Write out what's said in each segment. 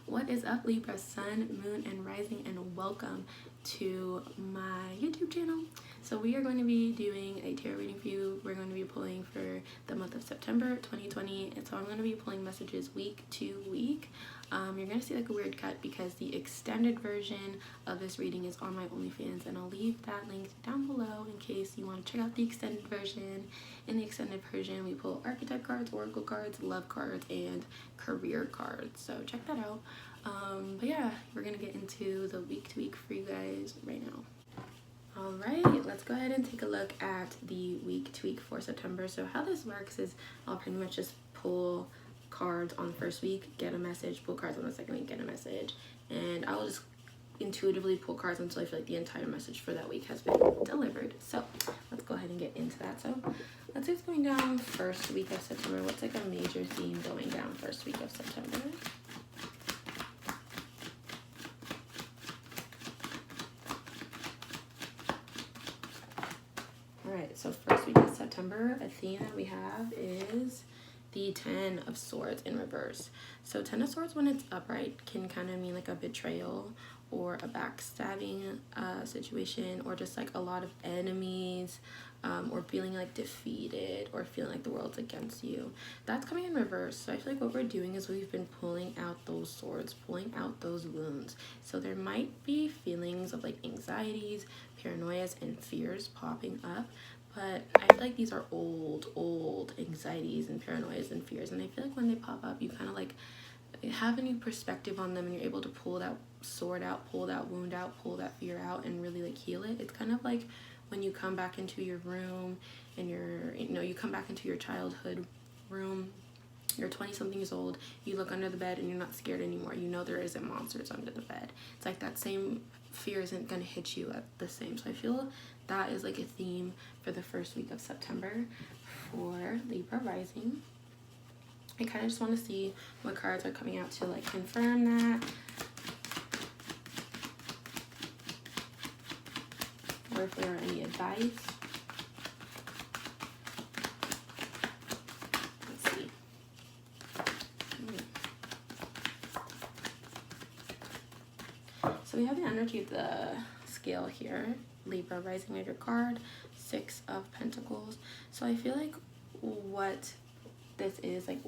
What is up, Libra, Sun, Moon, and Rising, and welcome to my YouTube channel. So we are going to be doing a tarot reading for you. We're going to be pulling for the month of September 2020, and so I'm going to be pulling messages week to week. You're going to see like a weird cut because the extended version of this reading is on my OnlyFans, and I'll leave that link down below in case you want to check out the extended version. In the extended version, we pull archetype cards, oracle cards, love cards, and career cards, so check that out. But yeah, we're gonna get into the week to week for you guys right now. All right, let's go ahead and take a look at the week to week for September. So how this works is I'll pretty much just pull cards on the first week, get a message, pull cards on the second week, get a message, and I'll just intuitively pull cards until I feel like the entire message for that week has been delivered. So let's go ahead and get into that. So let's say it's going down first week of September. What's like a major theme going down first week of September? Alright, so first week of September, a theme that we have is the Ten of Swords in reverse. So Ten of Swords, when it's upright, can kind of mean like a betrayal or a backstabbing situation, or just like a lot of enemies, or feeling like defeated, or feeling like the world's against you. That's coming in reverse. So I feel like what we're doing is we've been pulling out those swords, pulling out those wounds. So there might be feelings of like anxieties, paranoias, and fears popping up. But I feel like these are old anxieties and paranoias and fears. And I feel like when they pop up, you kind of like have a new perspective on them, and you're able to pull that sword out, pull that wound out, pull that fear out, and really like heal it. It's kind of like when you come back into your room and you come back into your childhood room, you're 20 something years old, you look under the bed and you're not scared anymore. You know there isn't monsters under the bed. It's like that same fear isn't going to hit you at the same. So I feel that is like a theme for the first week of September for Libra rising. I kind of just want to see what cards are coming out to like confirm that, or if there are any advice. Let's see. So we have the energy of the scale here. Libra rising with your card, Six of Pentacles. So I feel like what this is like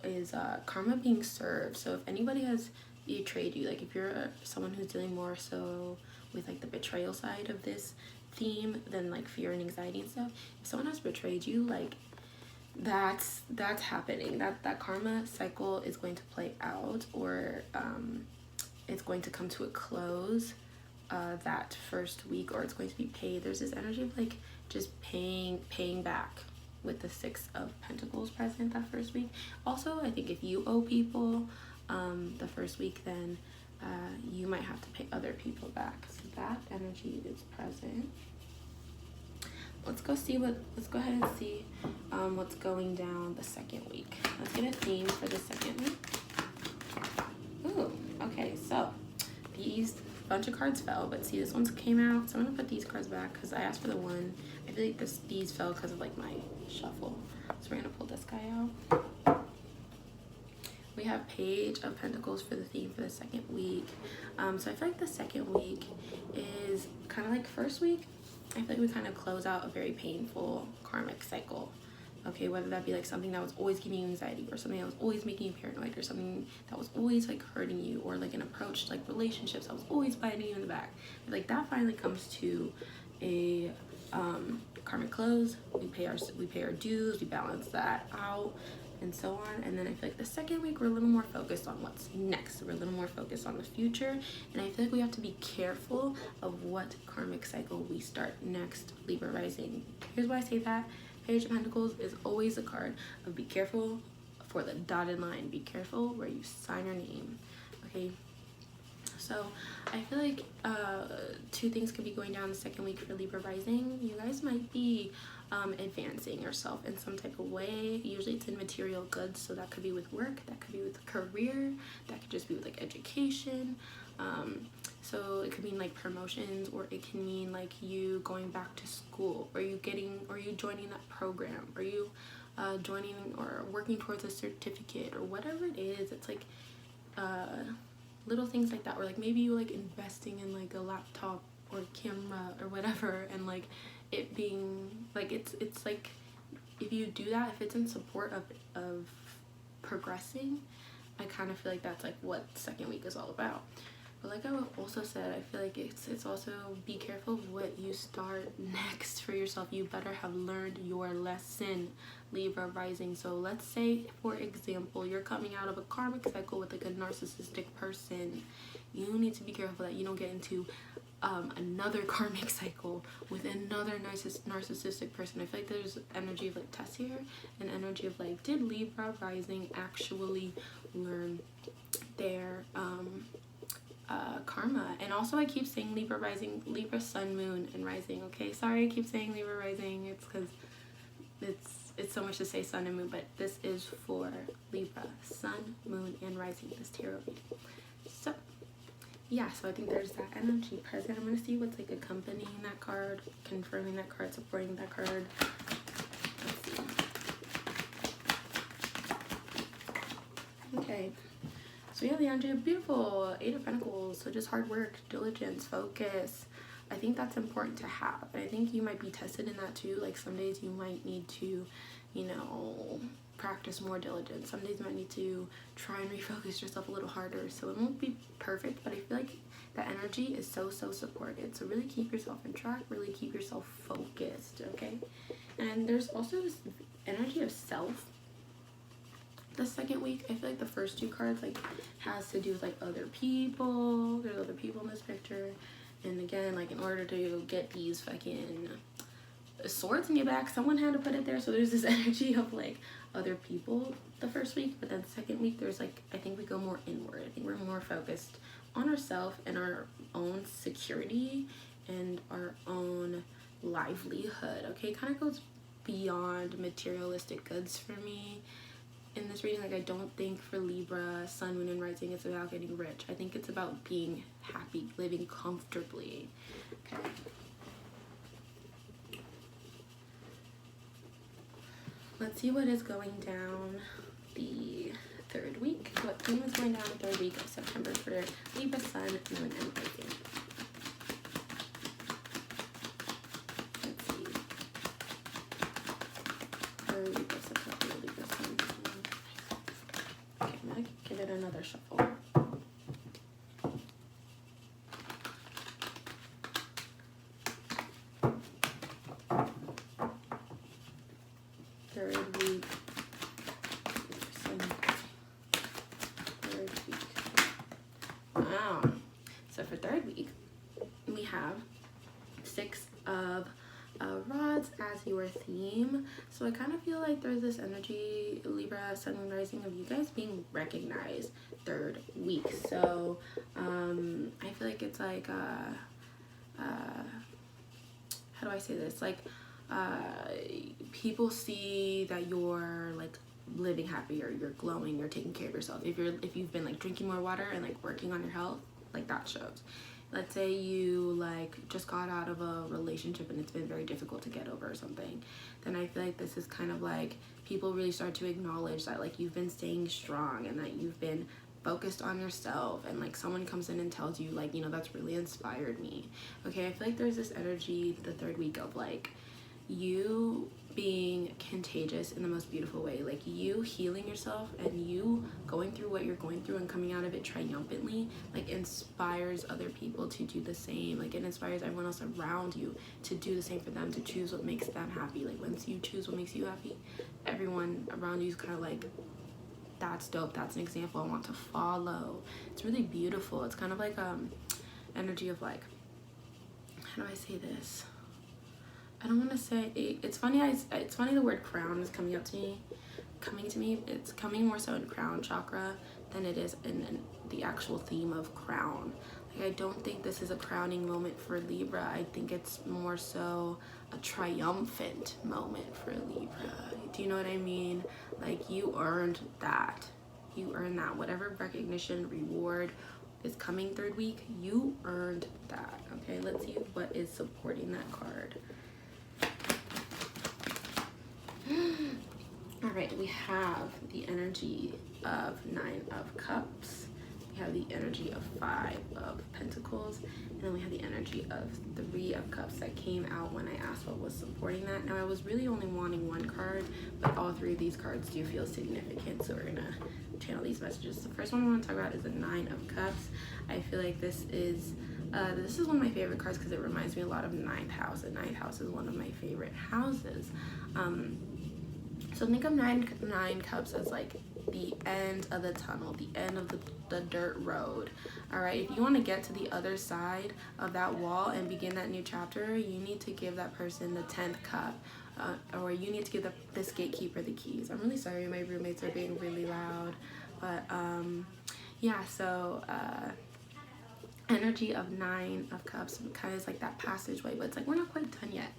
is karma being served. So if anybody has betrayed you, like if you're someone who's dealing more so with like the betrayal side of this theme than like fear and anxiety and stuff, if someone has betrayed you, like that's happening. That karma cycle is going to play out, or it's going to come to a close that first week, or it's going to be paid. There's this energy of like just paying back with the Six of Pentacles present that first week. Also, I think if you owe people the first week, then you might have to pay other people back. So that energy is present. Let's go ahead and see what's going down the second week. Let's get a theme for the second week. Ooh, okay, so these bunch of cards fell, but see, this one's came out, so I'm gonna put these cards back because I asked for the one. I feel like these fell because of like my shuffle, so we're gonna pull this guy out. We have Page of Pentacles for the theme for the second week. So I feel like the second week is kind of like first week. I feel like we kind of close out a very painful karmic cycle. Okay, whether that be like something that was always giving you anxiety, or something that was always making you paranoid, or something that was always like hurting you, or like an approach to like relationships that was always biting you in the back. Like that finally comes to a karmic close. We pay our dues, we balance that out, and so on. And then I feel like the second week we're a little more focused on what's next. We're a little more focused on the future, and I feel like we have to be careful of what karmic cycle we start next, Libra rising. Here's why I say that. Page of Pentacles is always a card of be careful for the dotted line. Be careful where you sign your name. Okay, so I feel like two things could be going down the second week for Libra rising. You guys might be advancing yourself in some type of way. Usually it's in material goods, so that could be with work, that could be with career, that could just be with like education. So it could mean like promotions, or it can mean like you going back to school, or you joining that program, or you joining or working towards a certificate, or whatever it is. It's like little things like that, or like maybe you like investing in like a laptop or camera or whatever, and like it being like it's like if you do that, if it's in support of progressing, I kind of feel like that's like what second week is all about. But like I also said, I feel like it's also be careful of what you start next for yourself. You better have learned your lesson, Libra rising. So let's say, for example, you're coming out of a karmic cycle with like a narcissistic person. You need to be careful that you don't get into another karmic cycle with another narcissistic person. I feel like there's energy of like test here, and energy of like, did Libra rising actually learn their karma? And also I keep saying Libra rising, Libra sun, moon, and rising. Okay, sorry I keep saying Libra rising. It's because it's so much to say sun and moon, but this is for Libra sun, moon, and rising, this tarot reading. So yeah, so I think there's that energy present. I'm going to see what's like accompanying that card, confirming that card, supporting that card. Let's see. Okay, so yeah, the energy of beautiful 8 of Pentacles. So just hard work, diligence, focus. I think that's important to have. And I think you might be tested in that too. Like some days you might need to, you know, practice more diligence. Some days you might need to try and refocus yourself a little harder. So it won't be perfect, but I feel like that energy is so supported. So really keep yourself in track, really keep yourself focused, okay? And there's also this energy of self. The second week, I feel like the first 2 cards like has to do with like other people. There's other people in this picture. And again, like in order to get these fucking swords in your back, someone had to put it there. So there's this energy of like other people the first week, but then the second week there's like, I think we go more inward. I think we're more focused on ourselves and our own security and our own livelihood, okay? Kind of goes beyond materialistic goods for me in this reading. Like I don't think for Libra sun, moon, and rising it's about getting rich. I think it's about being happy, living comfortably, okay? Let's see what is going down the 3rd week. What theme is going down the 3rd week of September for Libra sun, moon, and rising? Let's see. 3rd week of September, Libra sun, moon. Okay, I'm gonna give it another shuffle. So for 3rd week, we have 6 of rods as your theme. So I kind of feel like there's this energy, Libra, sun, moon, rising, of you guys being recognized 3rd week. So I feel like it's like how do I say this? Like people see that you're like living happy, or you're glowing, you're taking care of yourself. If you've been like drinking more water and like working on your health, like that shows. Let's say you like just got out of a relationship and it's been very difficult to get over or something, then I feel like this is kind of like people really start to acknowledge that like you've been staying strong and that you've been focused on yourself, and like someone comes in and tells you like, you know, that's really inspired me. Okay, I feel like there's this energy the 3rd week of like you being contagious in the most beautiful way, like you healing yourself and you going through what you're going through and coming out of it triumphantly, like inspires other people to do the same. Like it inspires everyone else around you to do the same for them, to choose what makes them happy. Like once you choose what makes you happy, everyone around you is kind of like, that's dope, that's an example I want to follow. It's really beautiful. It's kind of like energy of like, how do I say this? I don't want to say it's funny. It's funny the word crown is coming to me. It's coming more so in crown chakra than it is in the actual theme of crown. Like I don't think this is a crowning moment for Libra. I think it's more so a triumphant moment for Libra. Do you know what I mean? Like you earned that. You earned that. Whatever recognition, reward is coming 3rd week, you earned that. Okay, let's see what is supporting that card. All right, we have the energy of 9 of Cups, We have the energy of 5 of Pentacles, and then we have the energy of 3 of Cups that came out when I asked what was supporting that. Now I was really only wanting 1 card, but all 3 of these cards do feel significant, so we're gonna channel these messages. The first one I want to talk about is the 9 of Cups. I feel like this is one of my favorite cards because it reminds me a lot of 9th house, and 9th house is one of my favorite houses. So think of nine cups as like the end of the tunnel, the end of the dirt road. All right, if you want to get to the other side of that wall and begin that new chapter, you need to give that person the 10th cup, or you need to give this gatekeeper the keys. I'm really sorry, my roommates are being really loud, but yeah. So energy of 9 of Cups kind of is like that passageway, but it's like we're not quite done yet.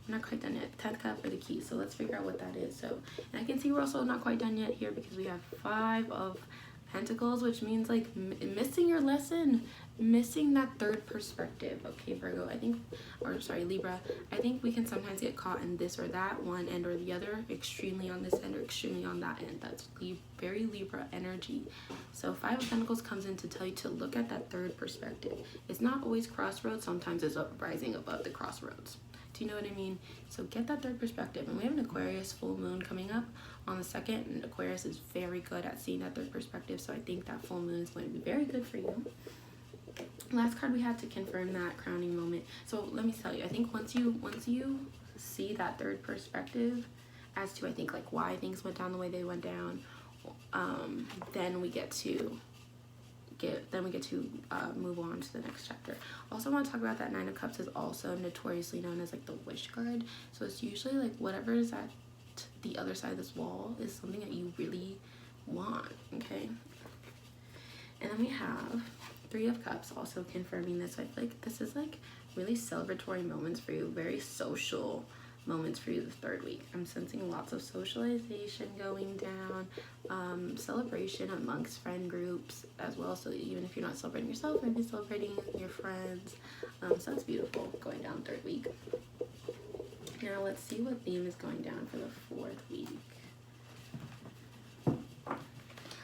We're not quite done yet. 10th cup or the key. So let's figure out what that is. So, and I can see we're also not quite done yet here because we have 5 of Pentacles, which means like missing your lesson, missing that 3rd perspective. Okay, Virgo, I think, or sorry, Libra, I think we can sometimes get caught in this or that, one end or the other, extremely on this end or extremely on that end. That's very Libra energy. So 5 of Pentacles comes in to tell you to look at that 3rd perspective. It's not always crossroads. Sometimes it's rising above the crossroads. Do you know what I mean? So get that 3rd perspective. And we have an Aquarius full moon coming up on the 2nd, and Aquarius is very good at seeing that 3rd perspective. So I think that full moon is going to be very good for you. Last card we had to confirm that crowning moment. So let me tell you, I think once you see that 3rd perspective as to, I think, like why things went down the way they went down, then we get to move on to the next chapter. Also, I want to talk about that 9 of Cups is also notoriously known as like the wish card. So it's usually like whatever is at the other side of this wall is something that you really want. Okay, and then we have 3 of Cups also confirming this. So I feel like this is like really celebratory moments for you, very social moments for you the 3rd week. I'm sensing lots of socialization going down, celebration amongst friend groups as well. So even if you're not celebrating yourself, maybe celebrating your friends. So that's beautiful going down 3rd week. Now let's see what theme is going down for the 4th week. All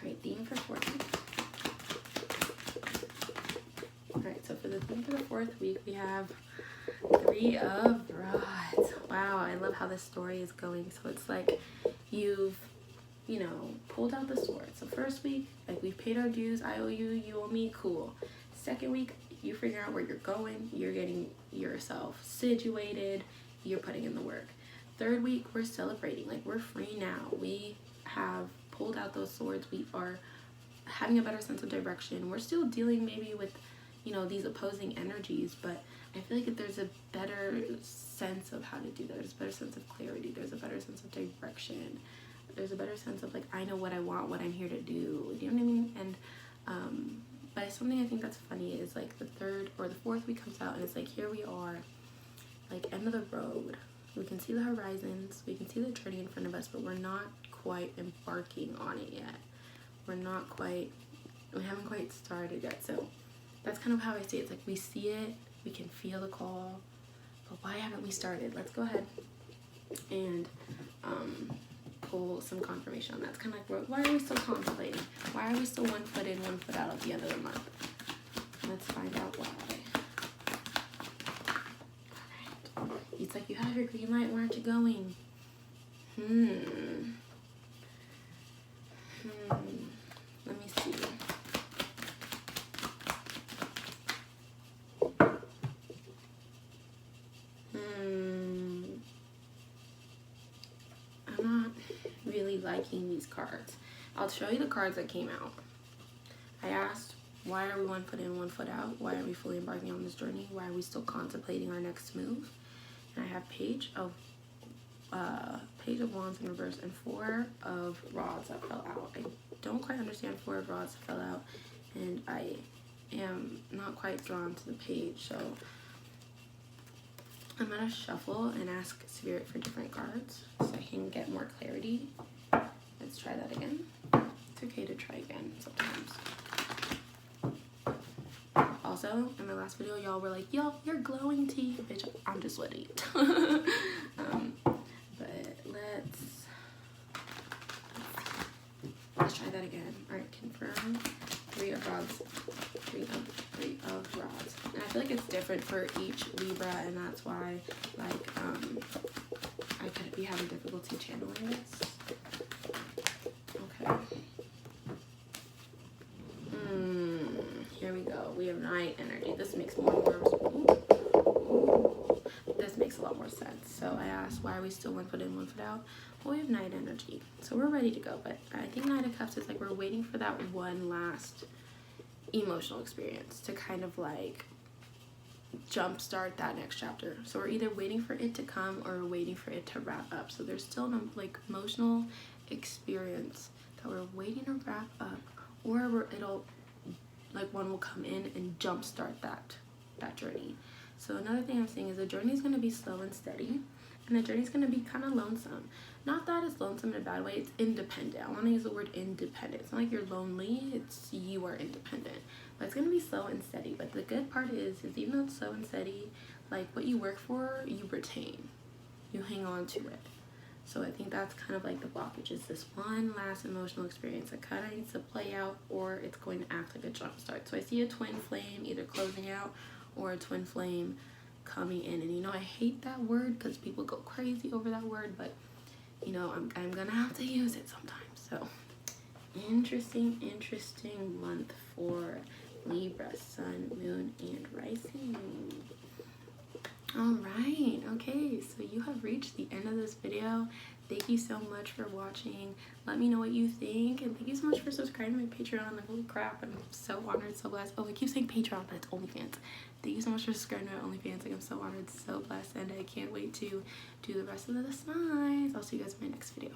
right, theme for 4th week. All right, so for the theme for the 4th week, we have 3 of Rods. Wow, I love how this story is going. So it's like you've, pulled out the sword. So 1st week, like we've paid our dues. I owe you, you owe me. Cool. 2nd week, you figure out where you're going. You're getting yourself situated. You're putting in the work. 3rd week, we're celebrating. Like we're free now. We have pulled out those swords. We are having a better sense of direction. We're still dealing maybe with, these opposing energies, but I feel like there's a better sense of how to do that. There's a better sense of clarity. There's a better sense of direction. There's a better sense of like, I know what I want, what I'm here to do. You know what I mean? And but something I think that's funny is like the 3rd or the 4th week comes out and it's like, here we are, like end of the road. We can see the horizons. We can see the journey in front of us, but we're not quite embarking on it yet. We haven't quite started yet. So that's kind of how I see it. It's like we see it, we can feel the call, but why haven't we started? Let's go ahead and pull some confirmation on that. It's kind of like, why are we still contemplating? Why are we still 1 foot in, 1 foot out at the end of the month? Let's find out why. All right. It's like you have your green light. Where aren't you going? Let me see. I'm not really liking these cards. I'll show you the cards that came out. I asked, why are we 1 foot in, 1 foot out? Why are we fully embarking on this journey? Why are we still contemplating our next move? And I have Page of Wands in reverse and 4 of Rods that fell out. I don't quite understand 4 of Rods that fell out, and I am not quite drawn to the page, so I'm gonna shuffle and ask Spirit for different cards so I can get more clarity. Let's try that again. It's okay to try again sometimes. Also, in my last video, y'all were like, yo, you're glowing tea. Bitch, I'm just sweaty. But let's try that again. All right, confirm 3 of of rods. 3 of rods. And I feel like it's different for each Libra, and that's why, like, I could be having difficulty channeling this. Okay. Here we go. We have Night energy. This makes this makes a lot more sense. So I asked, why are we still 1 foot in, 1 foot out? Well, we have Night energy. So we're ready to go. But I think Knight of Cups is like we're waiting for that one last emotional experience to kind of like jumpstart that next chapter. So we're either waiting for it to come or we're waiting for it to wrap up. So there's still no like emotional experience that we're waiting to wrap up, or it'll like one will come in and jumpstart that journey. So another thing I'm saying is the journey is going to be slow and steady, and the journey is going to be kind of lonesome. Not that it's lonesome in a bad way, it's independent. I want to use the word independent. It's not like you're lonely, it's you are independent. But it's going to be slow and steady. But the good part is even though it's slow and steady, like what you work for, you retain. You hang on to it. So I think that's kind of like the blockage, is this one last emotional experience that kind of needs to play out, or it's going to act like a jump start. So I see a twin flame either closing out or a twin flame coming in. And you know, I hate that word because people go crazy over that word, but you know, I'm gonna have to use it sometimes. So interesting month for Libra, Sun, Moon, and Rising. All right, okay, so you have reached the end of this video. Thank you so much for watching. Let me know what you think, and thank you so much for subscribing to my Patreon. Like, holy crap, I'm so honored, so blessed. Oh, I keep saying Patreon, but it's OnlyFans. Thank you so much for subscribing to my OnlyFans. Like, I'm so honored, so blessed, and I can't wait to do the rest of the signs. I'll see you guys in my next video.